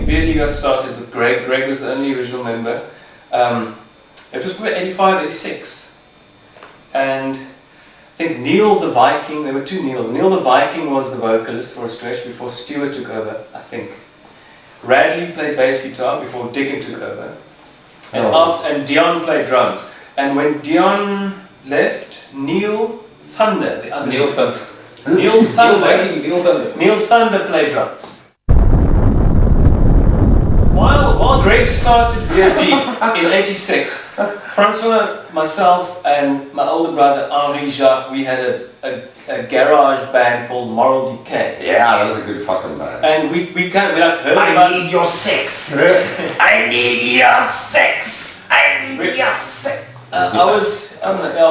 VOD got started with Greg. Greg was the only original member. It was probably 85, 86. And I think Neil the Viking, there were two Neils. Neil the Viking was the vocalist for a stretch before Stuart took over, I think. Radley played bass guitar before Diccon took over. And Dion played drums. And when Dion left, Neil Thunder, the other Neil Thunder. Neil Thunder. Neil Thunder played drums. While Greg started VOD in 86, Francois, myself and my older brother Henri Jacques, we had a garage band called Moral Decay. Yeah, that was a good fucking band. And we heard about... I need your sex! I need your sex! I need your sex! I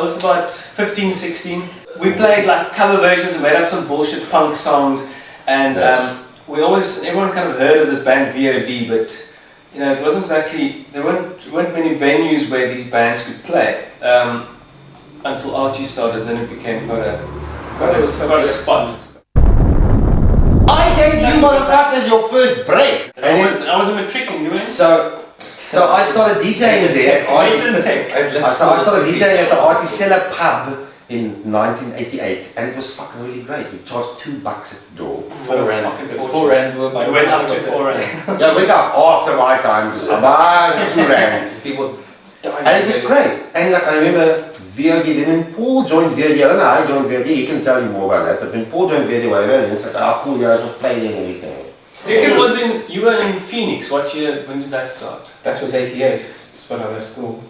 was about 15, 16. We played like cover versions and made up some bullshit punk songs, and everyone kind of heard of this band VOD, but you know, it wasn't exactly, there weren't many venues where these bands could play until Archie started. Then it became quite a spot. I gave you motherfuckers your first break. I was a matric and you went. So I started DJing there. I started DJing at the Artisella pub in 1988, and it was fucking really great. We charged $2 at the door. $4 rand. We went up to $4 rand. Yeah, we went up after my time. It was about $2 rand. People died. And it was great. And like I remember VOD, then when Paul joined VOD, I don't know how he joined VOD, he can tell you more about that, but when Paul joined VOD, whatever, it's like, oh cool, yeah, I was playing and everything. Diccon you were in Phoenix. What year, when did that start? That was 88. That's when I left school.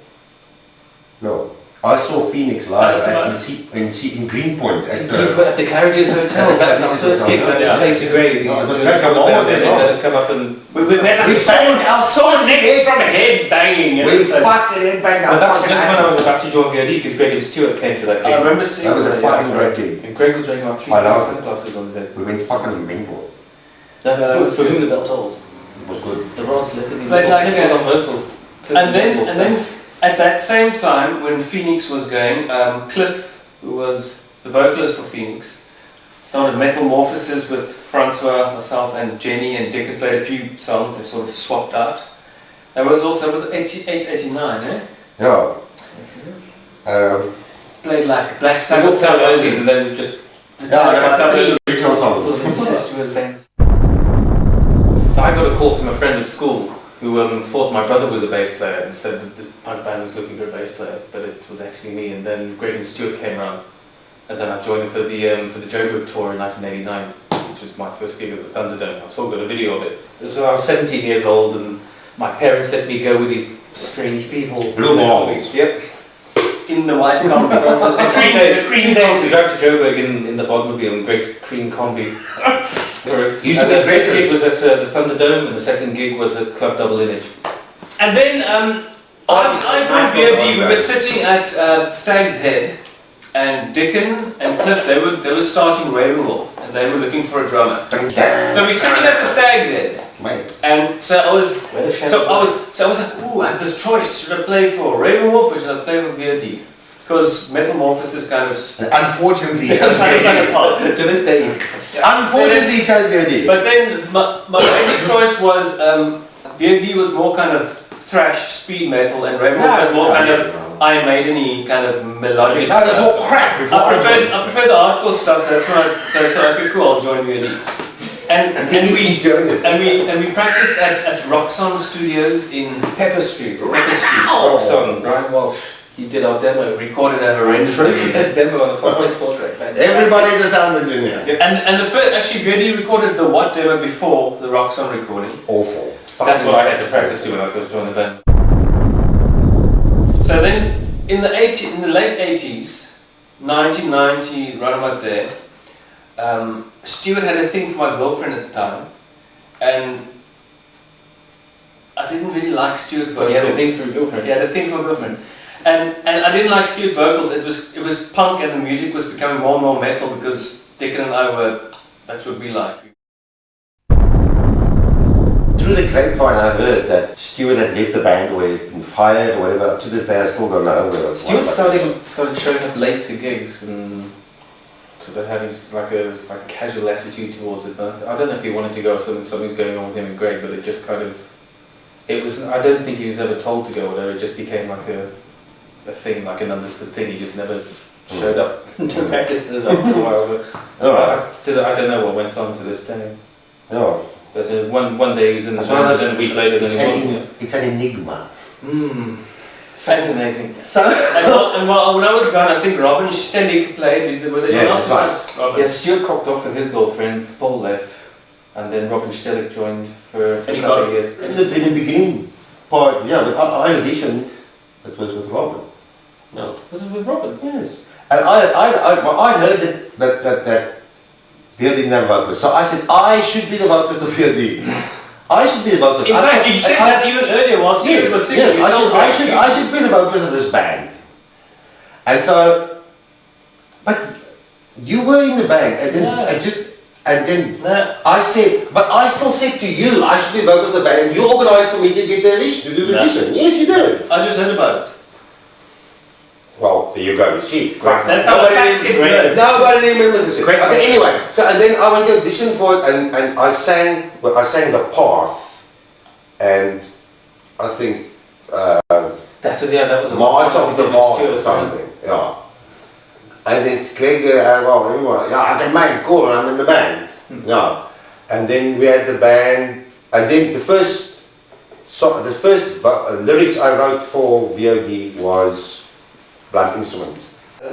No. I saw Phoenix live in Greenpoint at the Claridge's Hotel. That's our first gig when they played to Grey. Let us come up and we saw Nick from head banging. We fucking head banged. That was just when I was about to join VOD because Greg and Stuart came to that gig. I remember seeing that was a fucking great gig. And Greg was wearing about 3 sunglasses on the head. We went fucking mingle. No, it was for whom the bell tolls. It was good. The Rods let them in. Cliff was on vocals. And then at that same time, when Phoenix was going, Cliff, who was the vocalist for Phoenix, started Metamorphosis with Francois, myself, and Jenny, and Dick had played a few songs. They sort of swapped out. That was 88, 89, eh? Yeah. Played like Black Sabbath, we all played Osiris, and then just original songs. Incestuous bands. I got a call from a friend at school who thought my brother was a bass player and said that the punk band was looking for a bass player, but it was actually me. And then Greg and Stuart came around, and then I joined for the Joburg tour in 1989, which was my first gig at the Thunderdome. I've still got a video of it. This was when I was 17 years old, and my parents let me go with these strange people. Blue balls. Yep. In the white combi. 2 days we drove to Joburg in the Vodmobile in Greg's cream combi. The first gig was at the Thunderdome, and the second gig was at Club Double Image. And then I joined VOD. We were sitting at Stag's Head, and Diccon and Cliff, they were starting Ravenwolf, and they were looking for a drummer. So we're sitting at the Stag's Head, and so I was like, ooh, I have this choice. Should I play for Ravenwolf or should I play for VOD? Because Metamorphosis kind of... Unfortunately, to this day. Unfortunately, chose VOD. But then my basic choice was VOD was more kind of thrash, speed metal, and Ravenwolf was more kind of Iron Maiden-y, kind of melodic. No, it was more crap. I prefer the hardcore stuff, so that's when I thought, okay, cool, I'll join VOD. And we practiced at Roxon Studios in Pepper Street. Roxon, Brian Walsh. He did our demo, recorded a horrendous demo on a four track. Everybody's a sound engineer. Yeah. And the first, actually, VOD recorded the What demo before the Roxon recording. Awful. That's what I had to practice to when I first joined the band. So then, in the late 80s, 1990, right about there, Stuart had a thing for my girlfriend at the time, and I didn't really like Stuart's vocals. He had a thing for a girlfriend. He had a thing for a girlfriend. And I didn't like Stuart's vocals. It was punk, and the music was becoming more and more metal because Diccon and I were, that's what we liked. Through through the grapevine I heard that Stuart had left the band or had been fired or whatever. To this day I still don't know whether it's Stuart started showing up late to gigs and sort of having like a casual attitude towards it. But I don't know if he wanted to go or something's going on with him and Greg, but it just kind of, it was, I don't think he was ever told to go or whatever, it just became like a thing, like an understood thing. He just never showed up to practice after a while. But I don't know what went on to this day. No. But one day he was in the band and a week later then he wasn't. It's an enigma. Fascinating. So, and when I was gone, I think Robin Stellig played. Was it Yeah, Stuart cocked off with his girlfriend, Paul left, and then Robin Stellig joined for a couple of years. In the beginning part, yeah, but I auditioned, it was with Robin. No. Was it with Robin? Yes. And I heard that VOD didn't have vocalists, so I said I should be the vocalist of VOD. I should be the vocalist. In fact, you said that even earlier whilst Stuart was singing. Yes, I should be the vocalist of this band. And so, but you were in the band, and then I said, but I still said to you, I should be the vocalist of the band, and you organised for me to get the audition, to do the audition. Yes, you did. I just heard about it. Well, there you go, you see. That's how the facts get heard. Nobody remembers this. Okay, anyway, so and then I went to audition for it and I sang The Path, and I think that was a March of the Mars or something. Yeah. And then Greg I can make cool, I'm in the band. Yeah. And then we had the band, and then the first lyrics I wrote for VOD was Blunt Instrument.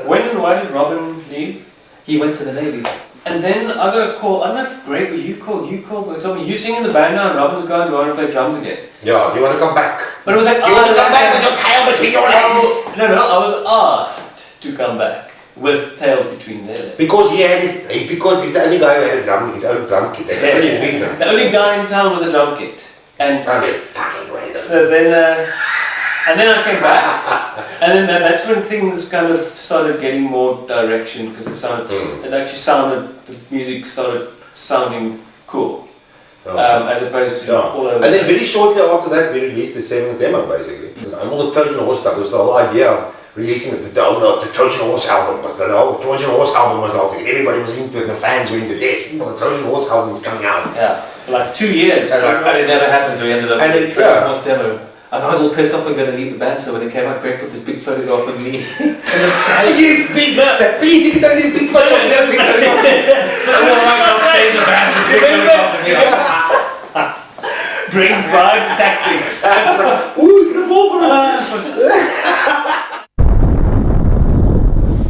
When and why did Robin leave? He went to the Navy. And then I got a call, I don't know if Greg, but you called and told me, you sing in the band now and Robin's going to go and play drums again. Yeah, do you want to come back? But it was like, you want to come back with your tail between your legs? No, I was asked to come back with tails between their legs. Because he's the only guy who had his own drum kit. That's the only reason. The only guy in town with a drum kit. And fucking way. So then, and then I came back, and then that's when things kind of started getting more direction because it actually sounded, the music started sounding cool, as opposed to all over. And then very shortly after that, we released the 7th demo basically. And all the Trojan Horse stuff was the whole idea of releasing the Trojan Horse album. The whole Trojan Horse album was all thing. Everybody was into it, and the fans were into it. Yes, the Trojan Horse album is coming out. Yeah, for like 2 years. But it never happened, so we ended up with the Trojan Horse demo. I was all pissed off and going to leave the band, so when it came out, Greg put this big photograph of me. Yes, big! Please, you don't need big photograph. I don't know why I'm saying the band. This big photograph of me. Greg's bribe tactics. Ooh, it's going to fall for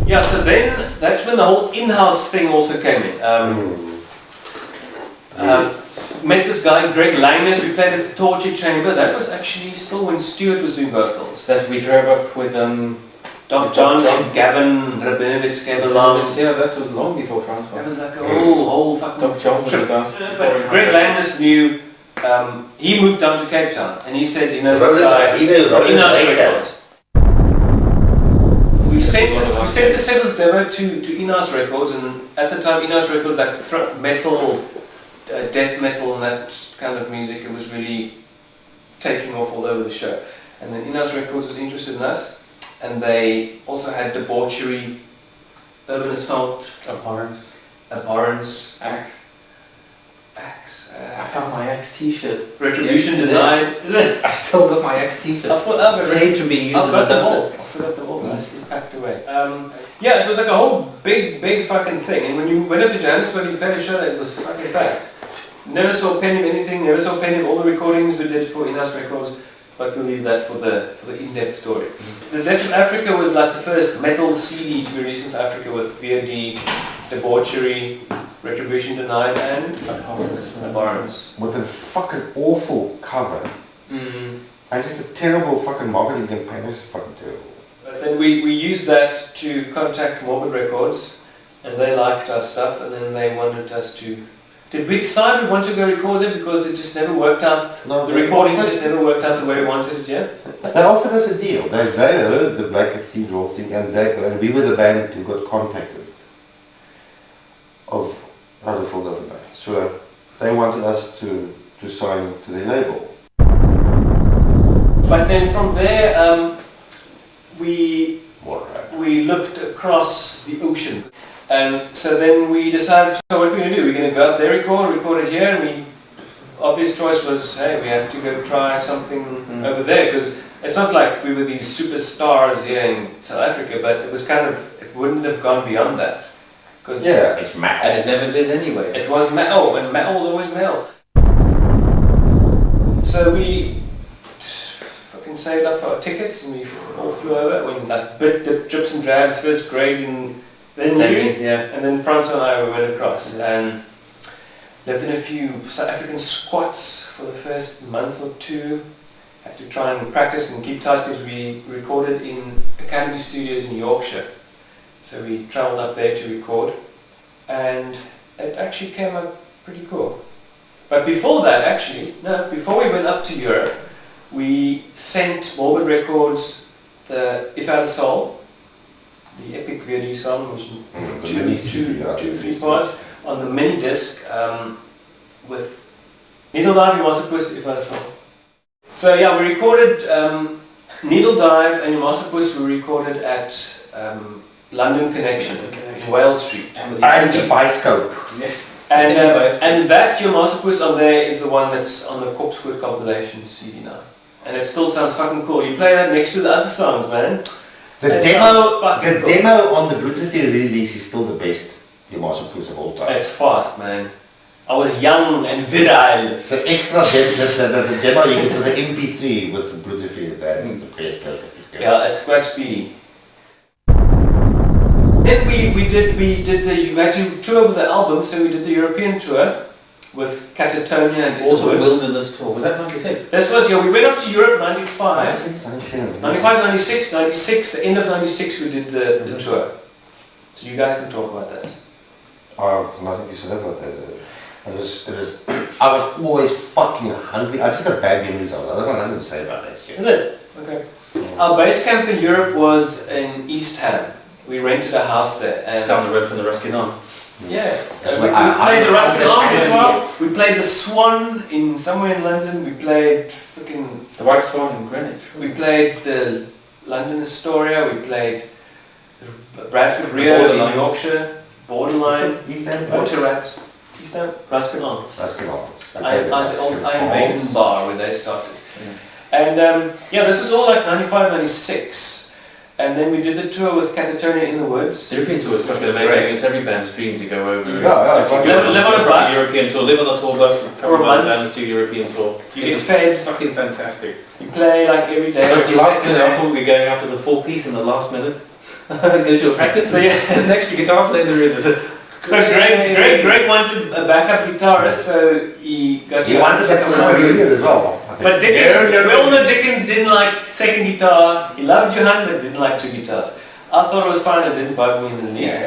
Yeah, so then that's when the whole InHouse thing also came in. Met this guy, Greg Langness, we played at the Torture Chamber. That was actually still when Stuart was doing vocals. We drove up with Doc John and Gavin Rabinowitz came along. Yeah, that was long before Francois. That was like a whole fucking Doc John trip. But Greg Langness knew, he moved down to Cape Town and he said he knows this guy, InHouse Records. We sent the 7th demo to InHouse Records, and at the time InHouse Records like metal, death metal and that kind of music, it was really taking off all over the show. And then InHouse Records was interested in us, and they also had Debauchery, Urban Assault, Abhorrence, Axe. I found my Axe t-shirt. Retribution Denied. I still got my Axe t-shirt. I thought saved from being used as a duster. I still got them all nicely packed away. Yeah, it was like a whole big fucking thing. And when you went up to Johannesburg, you played a show, it was fucking packed. Never saw Penny of anything, never saw Penny of all the recordings we did for InHouse Records, but we'll leave that for the in-depth story. The Death of Africa was like the first metal CD to be released in South Africa with VOD, Debauchery, Retribution Denied, and Abhorrence. With a fucking awful cover. And just a terrible fucking marketing campaign. It was fucking terrible. But then we used that to contact Morbid Records, and they liked our stuff, and then they wanted us to... Did we decide we wanted to go record it because it just never worked out? No, the recordings just never worked out the way we wanted it, yeah? They offered us a deal. They heard the Black Cathedral thing, and we were the band who got contacted of other full other bands. So they wanted us to to sign to the label. But then from there, we Right. looked across the ocean. And so then we decided, so what are we going to do? We're going to go up there, record it here, and obvious choice was, hey, we have to go try something over there, because it's not like we were these superstars here in South Africa, but it was kind of, it wouldn't have gone beyond that. Yeah, it's mad. And it never did anyway. It was metal, and metal was always metal. So we fucking saved up for our tickets, and we all flew over. We like bit dip, drips and drabs, first grade in then you, and then Francois and I went across and lived in a few South African squats for the first month or two. Had to try and practice and keep tight because we recorded in Academy Studios in Yorkshire. So we travelled up there to record, and it actually came out pretty cool. But before that, before we went up to Europe, we sent Morbid Records the If I Had a Soul, the epic VOD song, which two, 3 parts, on the mini disc with Needle Dive, You Master Puss, If I Had a Soul. So yeah, we recorded Needle Dive and Your Master Puss were recorded at London Connection, Wales Street. And the Biscope. Yes. And that Your Master Puss on there is the one that's on the Corpsewood compilation CD now. And it still sounds fucking cool. You play that next to the other songs, man. The demo on the Bloedrivier release is still the best Your Master Puss of all time. It's fast, man. I was young and virile. The extra the demo you get with the MP3 with the Bloedrivier, that is the best. Yeah, it's quite speedy. Then we had to tour with the album, so we did the European tour with Catatonia and Autumn Wilderness Tour. Was that 96? This was, we went up to Europe 95, 96. 95, 96, 96, the end of 96 we did the tour. So you guys can talk about that. Nothing to say about that. It was, I was always fucking hungry. I just had bad memories of it. I don't got nothing to say about that shit. Is it? Okay. Our base camp in Europe was in East Ham. We rented a house there. And It's down the road from the Ruskin Arm. yeah. That's We why played the Ruskin Arms as well. Yeah. We played the Swan in somewhere in London. We played freaking. The White Swan in Greenwich. We played the London Astoria. We played Bradford Rio in Yorkshire. Borderline. East Ham? Water Rats. East Ham. Ruskin Arms. Ruskin Arms. The old Iron Maiden bar where they started. And this was all like 95, 96. And then we did the tour with Catatonia in the Woods. The European tour is fucking amazing. It's every band's dream to go over. Live on a bus. European tour. Live on a tour bus. For a month. Bands do European tour. You get fed. Fucking fantastic. You play like every day. So the last minute, I thought we were going out as a 4-piece in the last minute. Go to a practice. So there's an extra guitar player in there. So Greg wanted a backup guitarist, so he got. You wanted that for the reunion as well. But Diccon, we all know Diccon didn't like second guitar. He loved Johan, but didn't like 2 guitars. I thought it was fine. It didn't bug me in the least.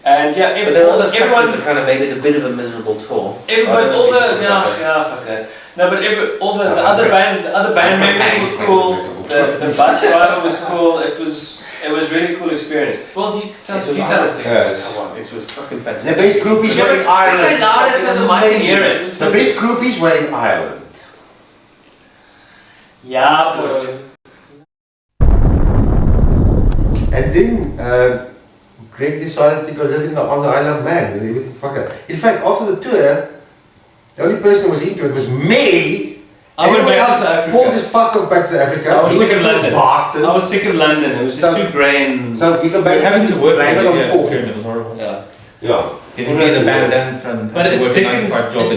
And but there were all those factors that kind of made it a bit of a miserable tour. But all the fuck that. No, but the other band members was cool. The bus driver was cool. It was really cool experience. Well, you tell us, Come on, it was fucking fantastic. The best groupies were in Ireland. Say louder so the mic can hear it. The best groupies were in Ireland. Yeah, but. And then Greg decided to go live on the Isle of Man and everything fucker. In fact, after the tour, the only person who was into it was me. I went back to South Africa. Paul just fucked off back to South Africa. I was sick of London. Bastard. I was sick of London. It was just too grey and. So you can basically having to work blame it on Paul. It was horrible. Yeah. Yeah. Didn't be the band and But it's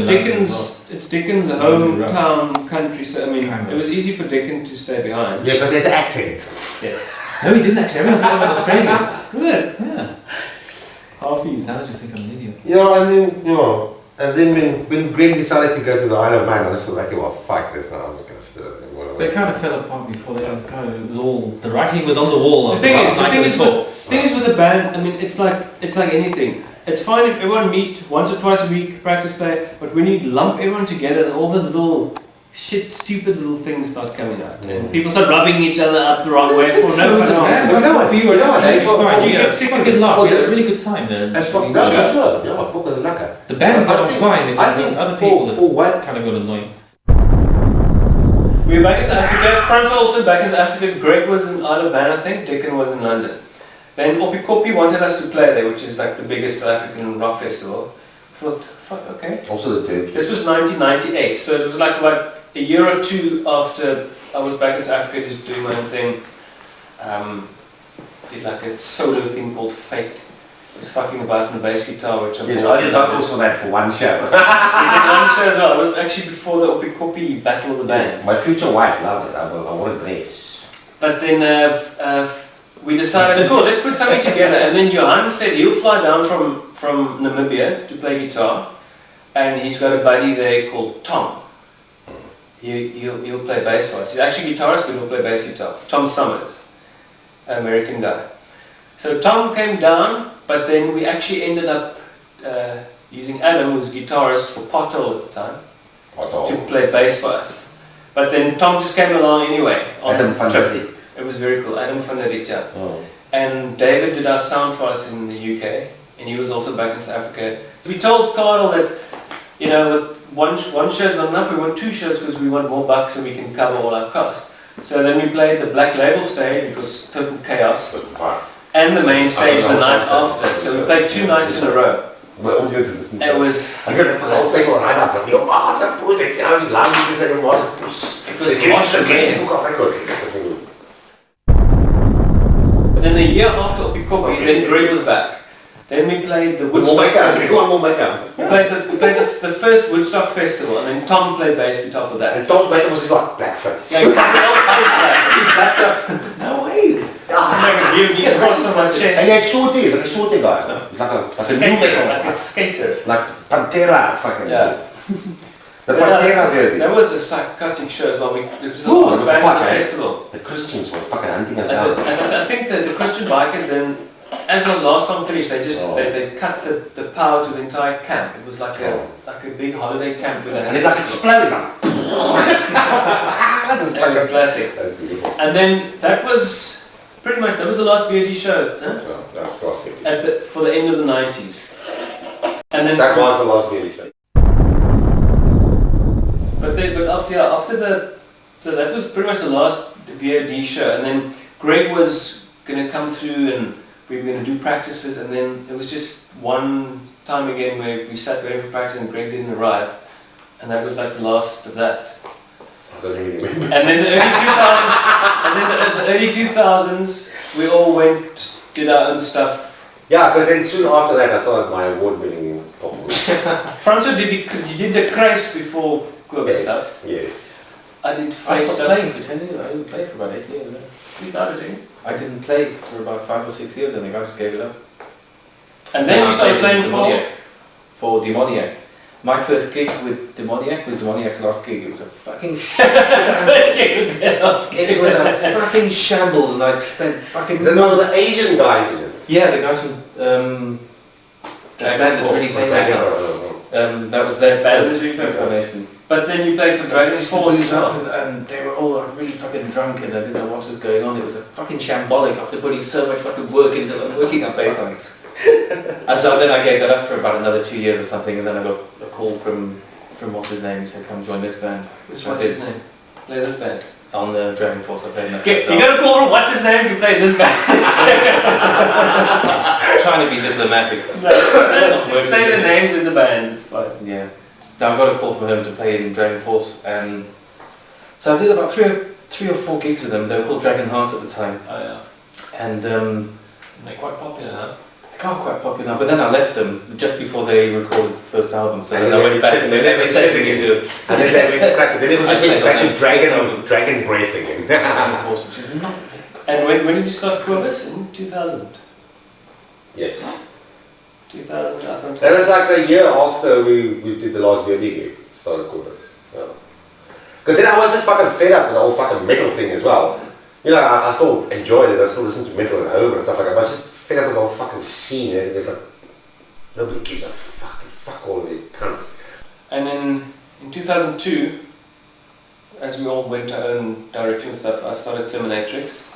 Dickens. It's Dickens' hometown country. So I mean, it was easy for Dickon to stay behind. Yeah, because he had the accent. Yes. No, he didn't actually. Everyone thought it was Australian. Really? Yeah. Halfies. Now I just think I'm an idiot. And then when Greg decided to go to the Isle of Man, I just thought, like, well, fuck this now. I'm not going to still. But it kind of fell apart before that. It was all the writing was on the wall. The thing is with the band. I mean, it's like anything. It's fine if everyone meet once or twice a week, practice play. But when you lump everyone together, all the little stupid little things start coming out. And people start rubbing each other up the wrong way for no reason. You get sick and good laugh. We had a really good time there. The band got on fine. It I was think other people that kind of got annoying. We were back in South Africa. Francois also back in South Africa. Greg was in Isle of Man, I think. Diccon was in London. Then Oppikopi wanted us to play there, which is like the biggest South African rock festival. I thought, fuck, okay. Also the Turkey. This was 1998, so it was like about a year or two after I was back in South Africa just doing my own thing. Did like a solo thing called Fate. I was fucking about on the bass guitar, which I Yes, I did vocals for that for one show. We did one show as well. It was actually before the Oppikopi Battle of the Bands. My future wife loved it. I wanted this. But then we decided, cool, let's put something together. And then Johan said he'll fly down from Namibia to play guitar. And he's got a buddy there called Tom. He'll play bass for us. He's actually a guitarist, but he'll play bass guitar. Tom Summers, an American guy. So Tom came down, but then we actually ended up using Adam, who's a guitarist for Pothole at the time, to play bass for us. But then Tom just came along anyway. Adam van der Riet. It was very cool. Adam van der Riet, yeah. Oh. And David did our sound for us in the UK, and he was also back in South Africa. So we told Carl that, you know, one show is not enough, we want 2 shows because we want more bucks and we can cover all our costs. So then we played the Black Label stage, which was total chaos, and the main stage the night after. So we played 2 nights in a row. It was... I got the first people right up, but your ma's a put it, I was laughing because your ma's a puss. It was and then a year after Oppikopi, then Greg was back. Then we played the Woodstock Festival. We played the first Woodstock Festival, and then Tom played bass guitar for that. And Tom's makeup was just like blackface. Yeah, he backed up. No way! Like a VOD across on my chest. And he had short hair, like a short hair guy. Like a skater. Like Pantera, fucking. Yeah. The Pantera version. That was a psychotic show as well. It was the last band of the festival. The Christians were fucking hunting us And down. I think that the Christian bikers then, as the last song finished, they just they cut the power to the entire camp. It was like a big holiday camp with And it like exploded like. That was classic. That was beautiful. And then that was pretty much the last VOD show, huh? For the end of the 90s. And then That was the last VOD show. But after so that was pretty much the last VOD show, and then Greg was going to come through and we were going to do practices, and then it was just one time again where we sat waiting for practice and Greg didn't arrive, and that was like the last of that. I don't even remember. And then the early 2000s, we all did our own stuff. Yeah, but then soon after that I started my award-winning pop group. Francois, you did the Christ before Quiver stuff. Yes. I did I face stopped stuff. playing for 10 years. I didn't play for about 8 years. You started, didn't you? I didn't play for about 5 or 6 years, I think. I just gave it up. And then you started playing for Demoniac. My first gig with Demoniac was Demoniac's last gig. It was a fucking it was a fucking shambles, and I'd spent fucking... Is there none of the Asian guys in it? Yeah, the guys from that band that's really famous now. That was their first incarnation. But then you played for Dragon Force as well. And they were all really fucking drunk, and I didn't know what was going on. It was a fucking shambolic after putting so much fucking work into working on bass line. And so then I gave that up for about another 2 years or something, and then I got a call from what's his name. He said, "Come join this band." What's his name? Play this band. On the Dragon Force, I played in the You got a call from what's his name? You play this band. Trying to be diplomatic. Let's just say the names in the band. It's fine. Yeah. Now I got a call from him to play in Dragon Force, and so I did about three or four gigs with them. They were called Dragon Heart at the time. Oh yeah. And they're quite popular, huh? They are quite popular, but then I left them just before they recorded the first album. So then I went back and they never said again. And then they went back. Then it was just back to Dragon Breath again. Dragon Force, which is not really good. And when did you start Quibus? In 2000. Yes. 2000. That was like a year after we did the last VOD gig. Started Quibus. Because then I was just fucking fed up with the whole fucking metal thing as well. You know, I still enjoyed it. I still listened to metal at home and stuff like that. But I was just fed up with the whole fucking scene. It was like nobody gives a fuck all of it cunts. And then in 2002, as we all went our own direction and stuff, I started Terminatrix.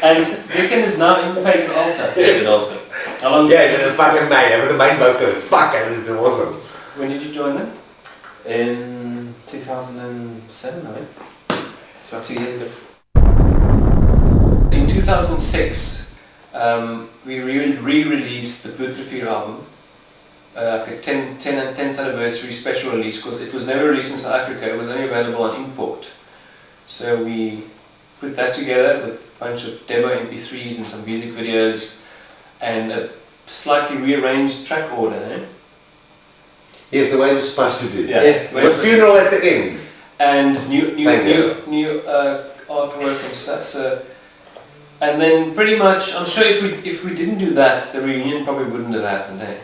And Diccon is now in Pagan Altar. Pagan Altar. How long Yeah, they're the fucking main. They were the main vocalist. Fuck it, it's awesome. When did you join them? In 2007, I think. It's about 2 years ago. In 2006, we re-released the Putrefear album, like a 10th anniversary special release, because it was never released in South Africa. It was only available on import. So we put that together with a bunch of demo MP3s and some music videos and a slightly rearranged track order. Eh? Yes, the way it was supposed to be. Yeah. Yes. With funeral at the end. And new artwork and stuff. So, and then pretty much, I'm sure if we didn't do that, the reunion probably wouldn't have happened, eh?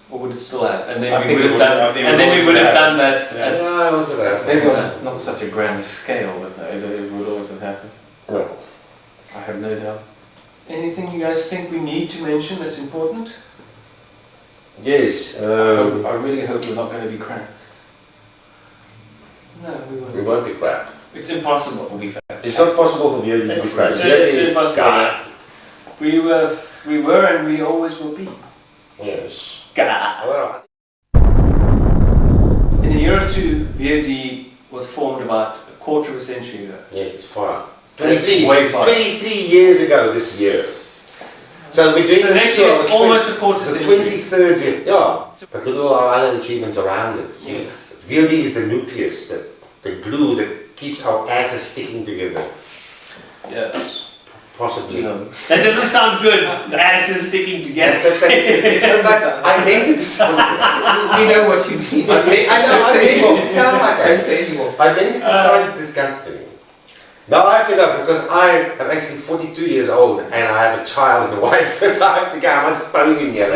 Or would it still have? And then we would have done. And then we would have done that. Yeah, it was about Maybe on not such a grand scale, but it would always have happened. No. I have no doubt. Anything you guys think we need to mention that's important? Yes. I really hope we're not going to be crap. No, we won't. We won't be crap. It's impossible. We'll be fat. It's not possible for you to be It's crap. impossible. God. We were, and we always will be. Yes. God. Well, In a year or two, VOD was formed about a quarter of a century ago. yes, it's far. It's 23, way it's far. 23 years ago this year. So we're doing So this next year it's tour, almost a quarter the century. 23rd year. Yeah. But look at all our other achievements around it. Yes. VOD is the nucleus, the glue that keeps our asses sticking together. Yes. Possibly. No. That doesn't sound good. The ass is sticking together. I meant it to sound like We know what you mean. I meant it to sound like Don't it. say anymore. I meant it to sound disgusting. Now I have to go because I am actually 42 years old and I have a child and a wife, so I have to go. I'm not posing here.